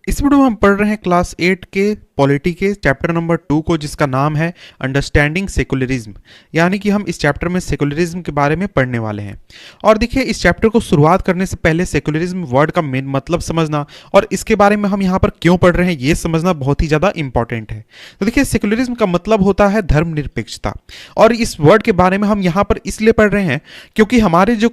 इस वीडियो में हम पढ़ रहे हैं क्लास 8 के पॉलिटी के चैप्टर नंबर 2 को, जिसका नाम है अंडरस्टैंडिंग सेकुलरिज्म। यानी कि हम इस चैप्टर में सेकुलरिज्म के बारे में पढ़ने वाले हैं। और देखिए, इस चैप्टर को शुरुआत करने से पहले सेकुलरिज्म वर्ड का मेन मतलब समझना और इसके बारे में हम यहाँ पर क्यों पढ़ रहे हैं ये समझना बहुत ही ज़्यादा इंपॉर्टेंट है। तो देखिए, सेकुलरिज्म का मतलब होता है धर्मनिरपेक्षता। और इस वर्ड के बारे में हम यहाँ पर इसलिए पढ़ रहे हैं क्योंकि हमारा जो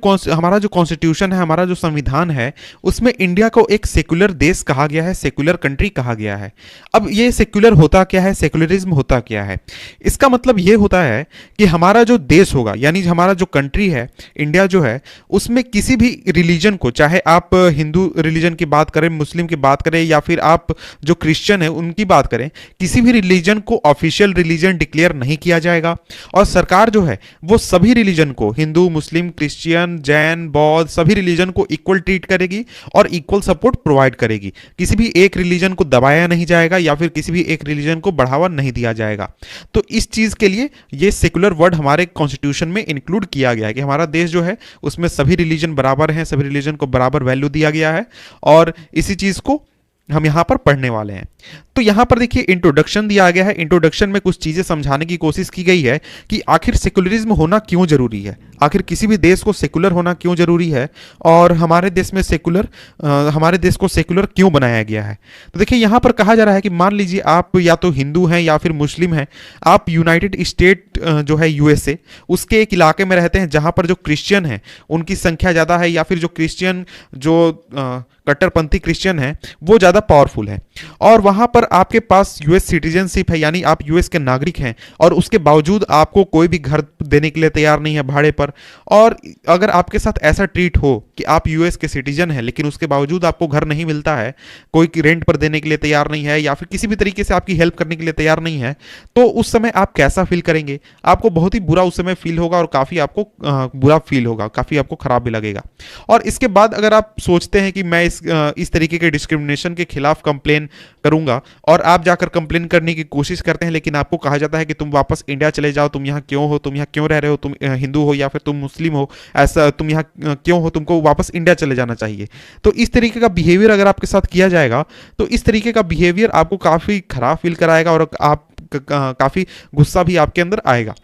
कॉन्स्टिट्यूशन है, हमारा जो संविधान है, उसमें इंडिया को एक सेकुलर देश कहा गया है, सेकुलर कंट्री कहा गया है। अब ये सेकुलर होता क्या है, सेकुलरिज्म होता क्या है? इसका मतलब ये होता है कि हमारा जो देश होगा, यानी हमारा जो कंट्री है, इंडिया जो है, उसमें किसी भी रिलीजन को, चाहे आप हिंदू रिलीजन की बात करें, मुस्लिम की बात करें, या फिर आप जो क्रिश्चियन है उनकी बात करें, किसी भी रिलीजन को ऑफिशियल रिलीजन डिक्लेयर नहीं किया जाएगा। और सरकार जो है वो सभी रिलीजन को, हिंदू, मुस्लिम, क्रिश्चियन, जैन, बौद्ध, सभी रिलीजन को इक्वल ट्रीट करेगी और इक्वल सपोर्ट प्रोवाइड करेगी। किसी भी एक रिलीजन को दबाया नहीं जाएगा या फिर किसी भी एक रिलीजन को बढ़ावा नहीं दिया जाएगा। तो इस चीज के लिए ये सेकुलर वर्ड हमारे कॉन्स्टिट्यूशन में इंक्लूड किया गया है कि हमारा देश जो है उसमें सभी रिलीजन बराबर हैं, सभी रिलीजन को बराबर वैल्यू दिया गया है। और इसी चीज को हम यहां पर पढ़ने वाले हैं। तो यहां पर देखिए, इंट्रोडक्शन दिया गया है। इंट्रोडक्शन में कुछ चीजें समझाने की कोशिश की गई है कि आखिर सेकुलरिज्म होना क्यों जरूरी है, आखिर किसी भी देश को सेकुलर होना क्यों जरूरी है, और हमारे देश में हमारे देश को सेकुलर क्यों बनाया गया है। तो देखिए, यहां पर कहा जा रहा है कि मान लीजिए आप या तो हिंदू हैं या फिर मुस्लिम हैं, आप यूनाइटेड स्टेट जो है यूएसए, उसके एक इलाके में रहते हैं जहां पर जो क्रिश्चियन है उनकी संख्या ज़्यादा है, या फिर जो क्रिश्चियन जो कट्टरपंथी क्रिश्चियन है वो ज़्यादा पावरफुल है, और वहां पर आपके पास यूएस सिटीजनशिप है, यानी आप यूएस के नागरिक हैं, और उसके बावजूद आपको कोई भी घर देने के लिए तैयार नहीं है भाड़े पर। और अगर आपके साथ ऐसा ट्रीट हो कि आप यूएस के सिटीजन हैं लेकिन उसके बावजूद आपको घर नहीं मिलता है, कोई रेंट पर देने के लिए तैयार नहीं है, या फिर किसी भी तरीके से आपकी हेल्प करने के लिए तैयार नहीं है, तो उस समय आप कैसा फील करेंगे? आपको बहुत ही बुरा उस समय फील होगा, और काफ़ी आपको बुरा फील होगा, काफ़ी आपको खराब भी लगेगा। और इसके बाद अगर आप सोचते हैं कि मैं इस तरीके के डिस्क्रिमिनेशन के खिलाफ कंप्लेन करूंगा, और आप जाकर कंप्लेन करने की कोशिश करते हैं, लेकिन आपको कहा जाता है कि तुम वापस इंडिया चले जाओ, तुम यहाँ क्यों हो, तुम यहाँ क्यों रह रहे हो, तुम हिंदू हो या फिर तुम मुस्लिम हो, ऐसा तुम यहाँ क्यों हो, तुमको वापस इंडिया चले जाना चाहिए। तो इस तरीके का बिहेवियर अगर आपके साथ किया जाएगा, तो इस तरीके का बिहेवियर आपको काफ़ी खराब फील कराएगा, और आप काफ़ी गुस्सा भी आपके अंदर आएगा।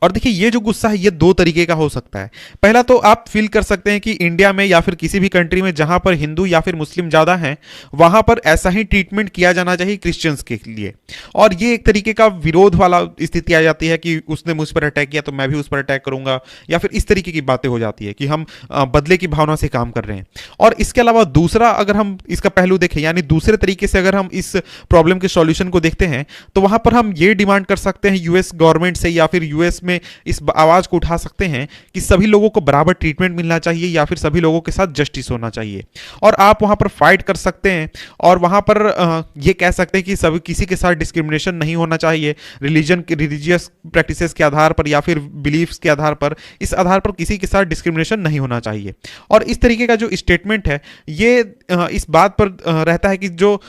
और देखिए, ये जो गुस्सा है ये दो तरीके का हो सकता है। पहला तो आप फील कर सकते हैं कि इंडिया में या फिर किसी भी कंट्री में जहां पर हिंदू या फिर मुस्लिम ज़्यादा हैं, वहां पर ऐसा ही ट्रीटमेंट किया जाना चाहिए क्रिश्चियंस के लिए। और ये एक तरीके का विरोध वाला स्थिति आ जाती है कि उसने मुझ पर अटैक किया तो मैं भी उस पर अटैक करूंगा, या फिर इस तरीके की बातें हो जाती है कि हम बदले की भावना से काम कर रहे हैं। और इसके अलावा दूसरा, अगर हम इसका पहलू देखें, यानी दूसरे तरीके से अगर हम इस प्रॉब्लम के सॉल्यूशन को देखते हैं, तो वहां पर हम ये डिमांड कर सकते हैं यूएस गवर्नमेंट से, या फिर यूएस में इस आवाज को उठा सकते हैं कि सभी लोगों को बराबर ट्रीटमेंट मिलना चाहिए, या फिर सभी लोगों के साथ जस्टिस होना चाहिए। और आप वहां पर फाइट कर सकते हैं, और वहां पर ये कह सकते हैं कि सभी किसी के साथ डिस्क्रिमिनेशन नहीं होना चाहिए, रिलीजियस प्रैक्टिसेस के आधार पर या फिर बिलीफ्स के आधार पर, इस आधार पर किसी के साथ डिस्क्रिमिनेशन नहीं होना चाहिए। और इस तरीके का जो स्टेटमेंट है ये इस बात पर रहता है कि जो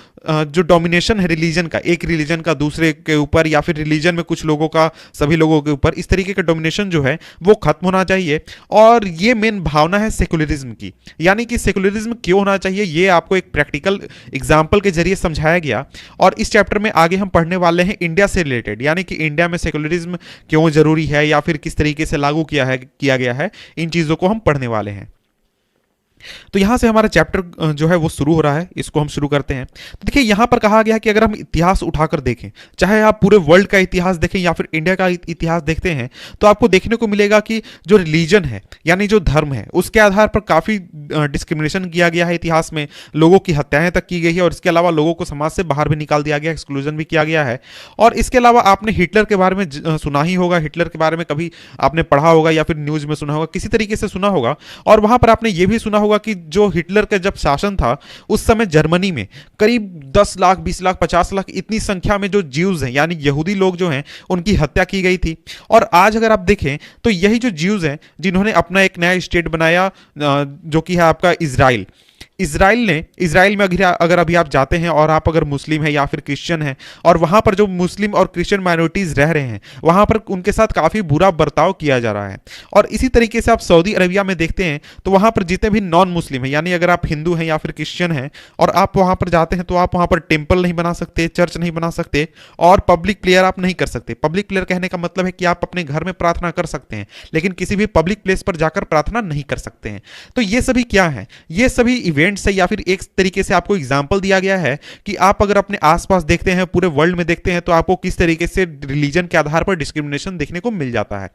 डोमिनेशन है रिलीजन का, एक रिलीजन का दूसरे के ऊपर, या फिर रिलीजन में कुछ लोगों का सभी लोगों के ऊपर, इस तरीके का डोमिनेशन जो है वो खत्म होना चाहिए। और ये मेन भावना है सेकुलरिज्म की। यानी कि सेकुलरिज्म क्यों होना चाहिए ये आपको एक प्रैक्टिकल एग्जाम्पल के जरिए समझाया गया। और इस चैप्टर में आगे हम पढ़ने वाले हैं इंडिया से रिलेटेड, यानी कि इंडिया में सेकुलरिज्म क्यों जरूरी है या फिर किस तरीके से लागू किया गया है, इन चीज़ों को हम पढ़ने वाले हैं। तो यहां से हमारा चैप्टर जो है वो शुरू हो रहा है, इसको हम शुरू करते हैं। तो देखिए, यहां पर कहा गया कि अगर हम इतिहास उठाकर देखें, चाहे आप पूरे वर्ल्ड का इतिहास देखें या फिर इंडिया का इतिहास देखते हैं, तो आपको देखने को मिलेगा कि जो रिलीजन है, यानी जो धर्म है, उसके आधार पर काफ़ी डिस्क्रिमिनेशन किया गया है इतिहास में, लोगों की हत्याएं तक की गई है, और इसके अलावा लोगों को समाज से बाहर भी निकाल दिया गया, एक्सक्लूजन भी किया गया है। और इसके अलावा आपने हिटलर के बारे में सुना ही होगा, हिटलर के बारे में कभी आपने पढ़ा होगा या फिर न्यूज़ में सुना होगा, किसी तरीके से सुना होगा। और वहां पर आपने ये भी सुना होगा कि जो हिटलर का जब शासन था उस समय जर्मनी में करीब 10 लाख, 20 लाख, 50 लाख, इतनी संख्या में जो ज्यूज हैं, यानी यहूदी लोग जो हैं, उनकी हत्या की गई थी। और आज अगर आप देखें तो यही जो ज्यूज हैं जिन्होंने अपना एक नया स्टेट बनाया, जो कि है आपका इजराइल, इसराइल में अगर अभी आप जाते हैं और आप अगर मुस्लिम हैं या फिर क्रिश्चियन हैं और वहां पर जो मुस्लिम और क्रिश्चियन माइनॉरिटीज रह रहे हैं वहां पर उनके साथ काफी बुरा बर्ताव किया जा रहा है। और इसी तरीके से आप सऊदी अरबिया में देखते हैं तो वहां पर जितने भी नॉन मुस्लिम हैं, यानी अगर आप हिंदू हैं या फिर क्रिश्चियन हैं और आप वहां पर जाते हैं तो आप वहां पर टेम्पल नहीं बना सकते, चर्च नहीं बना सकते और पब्लिक प्रेयर आप नहीं कर सकते। पब्लिक प्रेयर कहने का मतलब है कि आप अपने घर में प्रार्थना कर सकते हैं लेकिन किसी भी पब्लिक प्लेस पर जाकर प्रार्थना नहीं कर सकते हैं। तो ये सभी क्या है, ये सभी इवेंट्स है या फिर एक तरीके से आपको एग्जाम्पल दिया गया है कि आप अगर अपने आसपास देखते हैं, पूरे वर्ल्ड में देखते हैं तो आपको किस तरीके से रिलीजन के आधार पर डिस्क्रिमिनेशन देखने को मिल जाता है।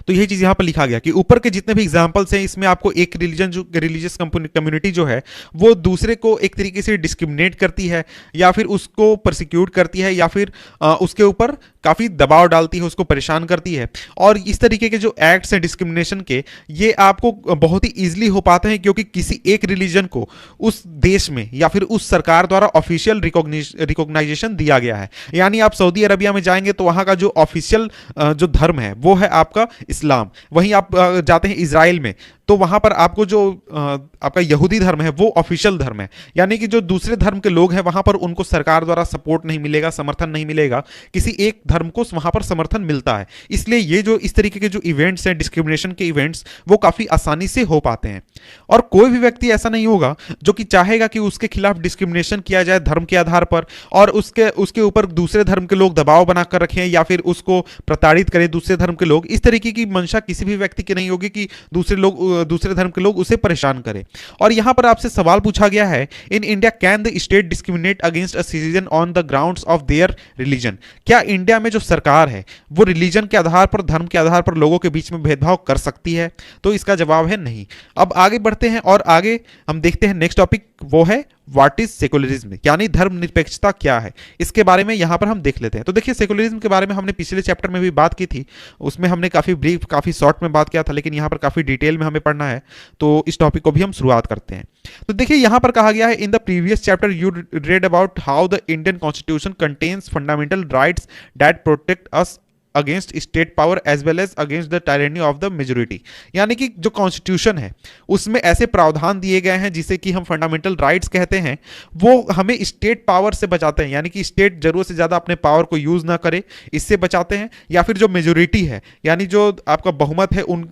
तो यही चीज यहां पर लिखा गया कि ऊपर के जितने भी एग्जांपल्स हैं इसमें आपको एक रिलीजन जो रिलीजियस कम्युनिटी जो है वो दूसरे को एक तरीके से डिस्क्रिमिनेट करती है या फिर उसको प्रोसिक्यूट करती है या फिर उसके ऊपर काफी दबाव डालती है, उसको परेशान करती है। और इस तरीके के जो एक्ट्स हैं डिस्क्रिमिनेशन के, ये आपको बहुत ही ईजिली हो पाते हैं क्योंकि किसी एक रिलीजन को उस देश में या फिर उस सरकार द्वारा ऑफिशियल रिकॉग्नाइजेशन दिया गया है। यानी आप सऊदी अरबिया में जाएंगे तो वहां का जो ऑफिशियल जो धर्म है वो है आपका इस्लाम। वहीं आप जाते हैं इजराइल में तो वहां पर आपको जो आपका यहूदी धर्म है वो ऑफिशियल धर्म है। यानी कि जो दूसरे धर्म के लोग हैं वहां पर उनको सरकार द्वारा सपोर्ट नहीं मिलेगा, समर्थन नहीं मिलेगा, किसी एक धर्म को वहां पर समर्थन मिलता है। इसलिए ये जो इस तरीके के जो इवेंट्स हैं डिस्क्रिमिनेशन के इवेंट्स वो काफी आसानी से हो पाते हैं। और कोई भी व्यक्ति ऐसा नहीं होगा जो कि चाहेगा कि उसके खिलाफ डिस्क्रिमिनेशन किया जाए धर्म के आधार पर और उसके ऊपर दूसरे धर्म के लोग दबाव बनाकर रखें या फिर उसको प्रताड़ित करें दूसरे धर्म के लोग। इस तरीके की मंशा किसी भी व्यक्ति की नहीं होगी कि दूसरे धर्म के लोग उसे परेशान करें। और यहां पर आपसे सवाल पूछा गया है, in India can the state discriminate against a citizen on the grounds of their religion? क्या इंडिया में जो सरकार है वो रिलीजन के आधार पर, धर्म के आधार पर लोगों के बीच में भेदभाव कर सकती है? तो इसका जवाब है नहीं। अब आगे बढ़ते हैं और आगे हम देखते हैं नेक्स्ट टॉपिक, वो है व्हाट इज सेकुलरिज्म, यानी धर्मनिरपेक्षता क्या है। इसके बारे में यहां पर हम देख लेते हैं। तो देखिए सेकुलरिज्म के बारे में हमने पिछले चैप्टर में भी बात की थी, उसमें हमने काफी ब्रीफ काफी शॉर्ट में बात किया था, लेकिन यहां पर काफी डिटेल में हमें पढ़ना है तो इस टॉपिक को भी हम शुरुआत करते हैं। तो देखिए यहां पर कहा गया है, in the previous chapter you read about how the Indian constitution contains fundamental rights that protect us against state power as well as against the tyranny of the majority. यानी कि जो कॉन्स्टिट्यूशन है उसमें ऐसे प्रावधान दिए गए हैं जिसे कि हम फंडामेंटल राइट्स कहते हैं, वो हमें स्टेट पावर से बचाते हैं, यानी कि स्टेट जरूरत से ज्यादा अपने पावर को यूज ना करे इससे बचाते हैं। या फिर जो मेजोरिटी है यानी जो आपका बहुमत है, उन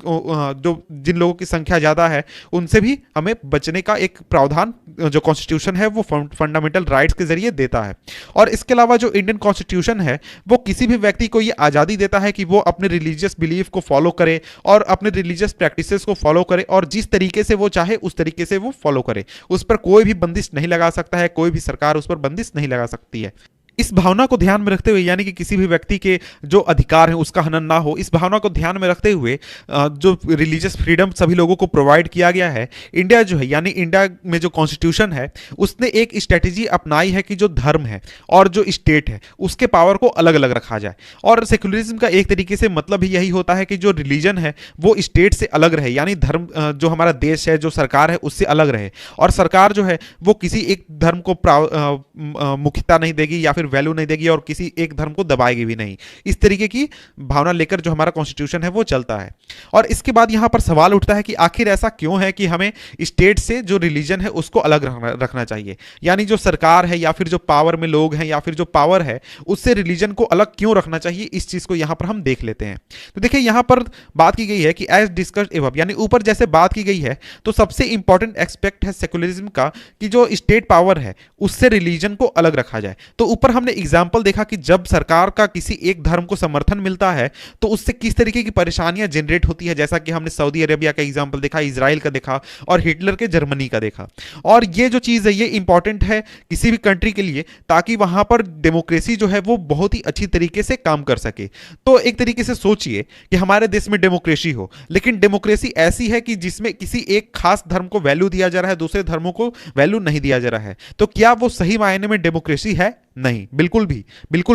जो जिन लोगों की संख्या ज्यादा है उनसे भी हमें बचने का एक प्रावधान जो कॉन्स्टिट्यूशन है वो फंडामेंटल राइट्स के जरिए देता है। और इसके अलावा जो इंडियन कॉन्स्टिट्यूशन है वो किसी भी व्यक्ति को ये आजादी देता है कि वो अपने रिलीजियस बिलीफ को फॉलो करे और अपने रिलीजियस प्रैक्टिसेस को फॉलो करे और जिस तरीके से वो चाहे उस तरीके से वो फॉलो करे। उस पर कोई भी बंदिश नहीं लगा सकता है, कोई भी सरकार उस पर बंदिश नहीं लगा सकती है। इस भावना को ध्यान में रखते हुए, यानी कि किसी भी व्यक्ति के जो अधिकार है उसका हनन ना हो, इस भावना को ध्यान में रखते हुए जो रिलीजियस फ्रीडम सभी लोगों को प्रोवाइड किया गया है, इंडिया जो है यानी इंडिया में जो कॉन्स्टिट्यूशन है उसने एक स्ट्रेटेजी अपनाई है कि जो धर्म है और जो स्टेट है उसके पावर को अलग अलग रखा जाए। और सेकुलरिज्म का एक तरीके से मतलब ही यही होता है कि जो रिलीजन है वो स्टेट से अलग रहे, यानी धर्म जो हमारा देश है, जो सरकार है उससे अलग रहे। और सरकार जो है वो किसी एक धर्म को मुख्यता नहीं देगी या फिर वैल्यू नहीं देगी और किसी एक धर्म को दबाएगी भी नहीं। इस तरीके की भावना लेकर जो हमारा कॉन्स्टिट्यूशन है वो चलता है। और इसके बाद यहां पर सवाल उठता है कि आखिर ऐसा क्यों है कि हमें स्टेट से जो रिलीजन है उसको अलग रखना चाहिए, यानी जो सरकार है या फिर जो पावर में लोग हैं या फिर जो पावर है उससे रिलीजन को अलग क्यों रखना चाहिए, इस चीज को यहां पर हम देख लेते हैं। तो देखिए यहां पर बात की गई है कि एज डिस्कस्ड एबव, यानी ऊपर जैसे बात की गई है, तो सबसे इंपॉर्टेंट एस्पेक्ट है सेकुलरिज्म का कि जो स्टेट पावर है उससे रिलीजन को अलग रखा जाए। तो ऊपर हमने एग्जाम्पल देखा कि जब सरकार का किसी एक धर्म को समर्थन मिलता है तो उससे किस तरीके की परेशानियां जनरेट होती है, जैसा कि हमने सऊदी अरेबिया का एग्जाम्पल देखा, इजराइल का देखा और हिटलर के जर्मनी का देखा। और ये जो चीज है ये इंपॉर्टेंट है किसी भी कंट्री के लिए ताकि वहां पर डेमोक्रेसी जो है वो बहुत ही अच्छी तरीके से काम कर सके। तो एक तरीके से सोचिए कि हमारे देश में डेमोक्रेसी हो, लेकिन डेमोक्रेसी ऐसी है कि जिसमें किसी एक खास धर्म को वैल्यू दिया जा रहा है, दूसरे धर्मों को वैल्यू नहीं दिया जा रहा है। तो क्या वो सही मायने में डेमोक्रेसी है? नहीं, बिल्कुल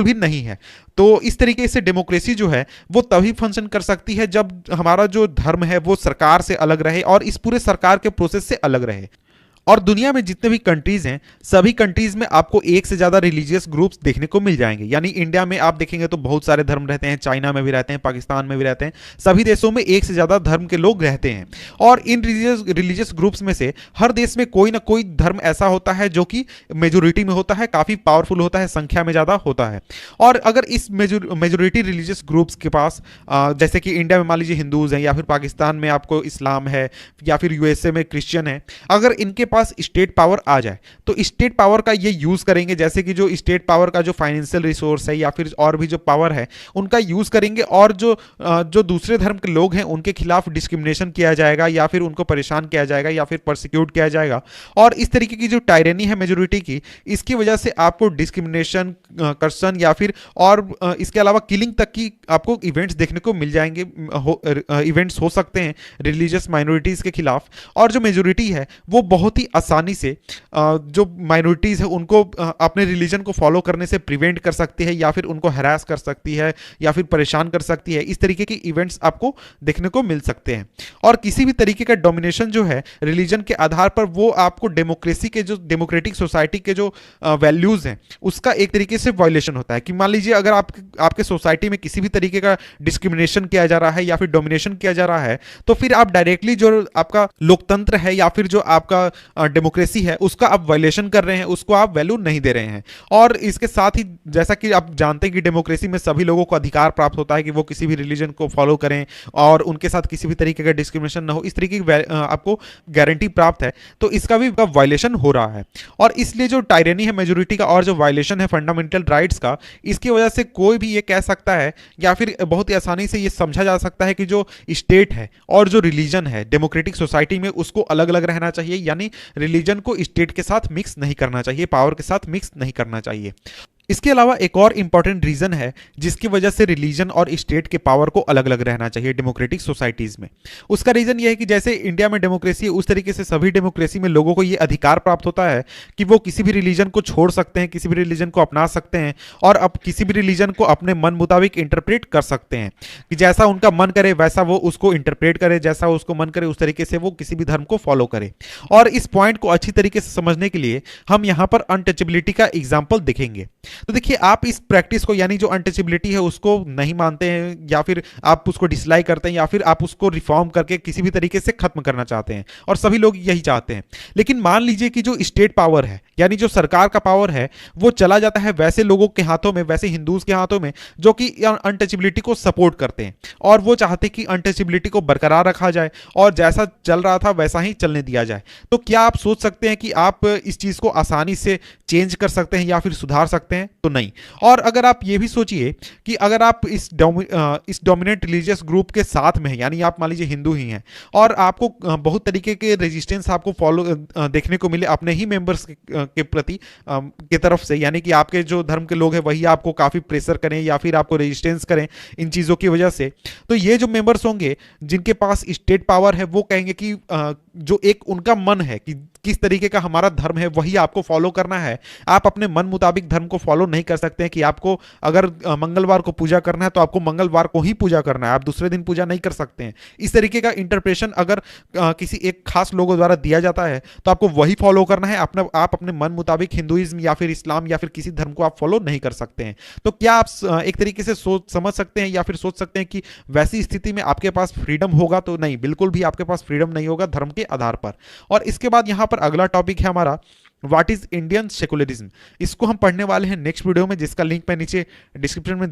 भी नहीं है। तो इस तरीके से डेमोक्रेसी जो है वो तभी फंक्शन कर सकती है जब हमारा जो धर्म है वो सरकार से अलग रहे और इस पूरे सरकार के प्रोसेस से अलग रहे। और दुनिया में जितने भी कंट्रीज हैं, सभी कंट्रीज में आपको एक से ज्यादा रिलीजियस ग्रुप्स देखने को मिल जाएंगे। यानी इंडिया में आप देखेंगे तो बहुत सारे धर्म रहते हैं, चाइना में भी रहते हैं, पाकिस्तान में भी रहते हैं, सभी देशों में एक से ज्यादा धर्म के लोग रहते हैं। और इन रिलीजियस ग्रुप्स में से हर देश में कोई ना कोई धर्म ऐसा होता है जो कि मेजोरिटी में होता है, काफी पावरफुल होता है, संख्या में ज्यादा होता है। और अगर इस मेजोरिटी रिलीजियस ग्रुप्स के पास जैसे कि इंडिया में मान लीजिए हिंदूज हैं, या फिर पाकिस्तान में आपको इस्लाम है, या फिर यूएसए में क्रिश्चियन है, अगर इनके पास स्टेट पावर आ जाए तो स्टेट पावर का ये यूज करेंगे, जैसे कि जो स्टेट पावर का जो फाइनेंशियल रिसोर्स है या फिर और भी जो पावर है उनका यूज करेंगे, और जो दूसरे धर्म के लोग हैं उनके खिलाफ डिस्क्रिमिनेशन किया जाएगा, या फिर उनको परेशान किया जाएगा, या फिर प्रोसिक्यूट किया जाएगा। और इस तरीके की जो टायरेनी है मेजोरिटी की, इसकी वजह से आपको डिस्क्रिमिनेशन, कर्सन, या फिर और इसके अलावा किलिंग तक की आपको इवेंट्स देखने को मिल जाएंगे, इवेंट्स हो सकते हैं रिलीजियस माइनॉरिटीज के खिलाफ। और जो मेजोरिटी है वो बहुत ही आसानी से जो माइनॉरिटीज है उनको अपने रिलीजन को फॉलो करने से प्रिवेंट कर सकती है, या फिर उनको हरास कर सकती है, या फिर परेशान कर सकती है। इस तरीके के इवेंट्स आपको देखने को मिल सकते हैं। और किसी भी तरीके का डोमिनेशन जो है रिलीजन के आधार पर, वो आपको डेमोक्रेसी के, जो डेमोक्रेटिक सोसाइटी के जो वैल्यूज हैं उसका एक तरीके से वायलेशन होता है। कि मान लीजिए अगर आपके सोसाइटी में किसी भी तरीके का डिस्क्रिमिनेशन किया जा रहा है या फिर डोमिनेशन किया जा रहा है, तो फिर आप डायरेक्टली जो आपका लोकतंत्र है या फिर जो आपका डेमोक्रेसी है उसका आप वायलेशन कर रहे हैं, उसको आप वैल्यू नहीं दे रहे हैं। और इसके साथ ही जैसा कि आप जानते हैं कि डेमोक्रेसी में सभी लोगों को अधिकार प्राप्त होता है कि वो किसी भी रिलीजन को फॉलो करें और उनके साथ किसी भी तरीके का डिस्क्रिमिनेशन ना हो, इस तरीके की आपको गारंटी प्राप्त है। तो इसका भी वायलेशन हो रहा है। और इसलिए जो टायरेनी है मेजोरिटी का और जो वायलेशन है फंडामेंटल राइट्स का, इसकी वजह से कोई भी ये कह सकता है या फिर बहुत ही आसानी से ये समझा जा सकता है कि जो स्टेट है और जो रिलीजन है डेमोक्रेटिक सोसाइटी में, उसको अलग अलग रहना चाहिए। यानी रिलीजन को स्टेट के साथ मिक्स नहीं करना चाहिए, पावर के साथ मिक्स नहीं करना चाहिए। इसके अलावा एक और इंपॉर्टेंट रीजन है जिसकी वजह से रिलीजन और स्टेट के पावर को अलग अलग रहना चाहिए डेमोक्रेटिक सोसाइटीज में। उसका रीजन यह है कि जैसे इंडिया में डेमोक्रेसी है, उस तरीके से सभी डेमोक्रेसी में लोगों को यह अधिकार प्राप्त होता है कि वो किसी भी रिलीजन को छोड़ सकते हैं, किसी भी रिलीजन को अपना सकते हैं, और अब किसी भी रिलीजन को अपने मन मुताबिक इंटरप्रेट कर सकते हैं कि जैसा उनका मन करे वैसा वो उसको इंटरप्रेट करे, जैसा उसको मन करे उस तरीके से वो किसी भी धर्म को फॉलो करे। और इस पॉइंट को अच्छी तरीके से समझने के लिए हम यहां पर अनटचेबिलिटी का एग्जाम्पल देखेंगे। तो देखिए, आप इस प्रैक्टिस को यानी जो अनटचेबिलिटी है उसको नहीं मानते हैं, या फिर आप उसको डिसलाइक करते हैं, या फिर आप उसको रिफॉर्म करके किसी भी तरीके से खत्म करना चाहते हैं, और सभी लोग यही चाहते हैं। लेकिन मान लीजिए कि जो स्टेट पावर है यानी जो सरकार का पावर है वो चला जाता है वैसे लोगों के हाथों में, वैसे हिंदूज के हाथों में जो कि अनटचेबिलिटी को सपोर्ट करते हैं, और वो चाहते हैं कि अनटचेबिलिटी को बरकरार रखा जाए और जैसा चल रहा था वैसा ही चलने दिया जाए। तो क्या आप सोच सकते हैं कि आप इस चीज को आसानी से चेंज कर सकते हैं या फिर सुधार सकते हैं? तो नहीं। और अगर आप ये भी सोचिए कि अगर आप इस डोमिनेंट रिलीजियस ग्रुप के साथ में हैं, यानी आप मान लीजिए हिंदू ही हैं, और आपको बहुत तरीके के रेजिस्टेंस आपको फॉलो देखने को मिले अपने ही मेंबर्स के प्रति की तरफ से, यानी कि आपके जो धर्म के लोग हैं वही आपको काफी प्रेशर करें या फिर आपको रेजिस्टेंस करें इन चीजों की वजह से, तो ये जो मेंबर्स होंगे जिनके पास स्टेट पावर है वो कहेंगे कि जो एक उनका मन है कि किस तरीके का हमारा धर्म है वही आपको फॉलो करना है। आप अपने मन मुताबिक धर्म को फॉलो नहीं कर सकते हैं कि आपको अगर मंगलवार को पूजा करना है तो आपको मंगलवार को ही पूजा करना है, आप दूसरे दिन पूजा नहीं कर सकते हैं। इस तरीके का इंटरप्रेशन अगर किसी एक खास लोगों द्वारा दिया जाता है तो आपको वही फॉलो करना है, आप अपने मन मुताबिक हिंदुइज्म या फिर इस्लाम या फिर किसी धर्म को आप फॉलो नहीं कर सकते हैं। तो क्या आप एक तरीके से सोच समझ सकते हैं या फिर सोच सकते हैं कि वैसी स्थिति में आपके पास फ्रीडम होगा? तो नहीं, बिल्कुल भी आपके पास फ्रीडम नहीं होगा धर्म के आधार पर। और इसके बाद यहां पर अगला टॉपिक है हमारा व्हाट इज इंडियन सेकुलरिज्म। इसको हम पढ़ने वाले हैं नेक्स्ट वीडियो में, जिसका लिंक मैं नीचे डिस्क्रिप्शन में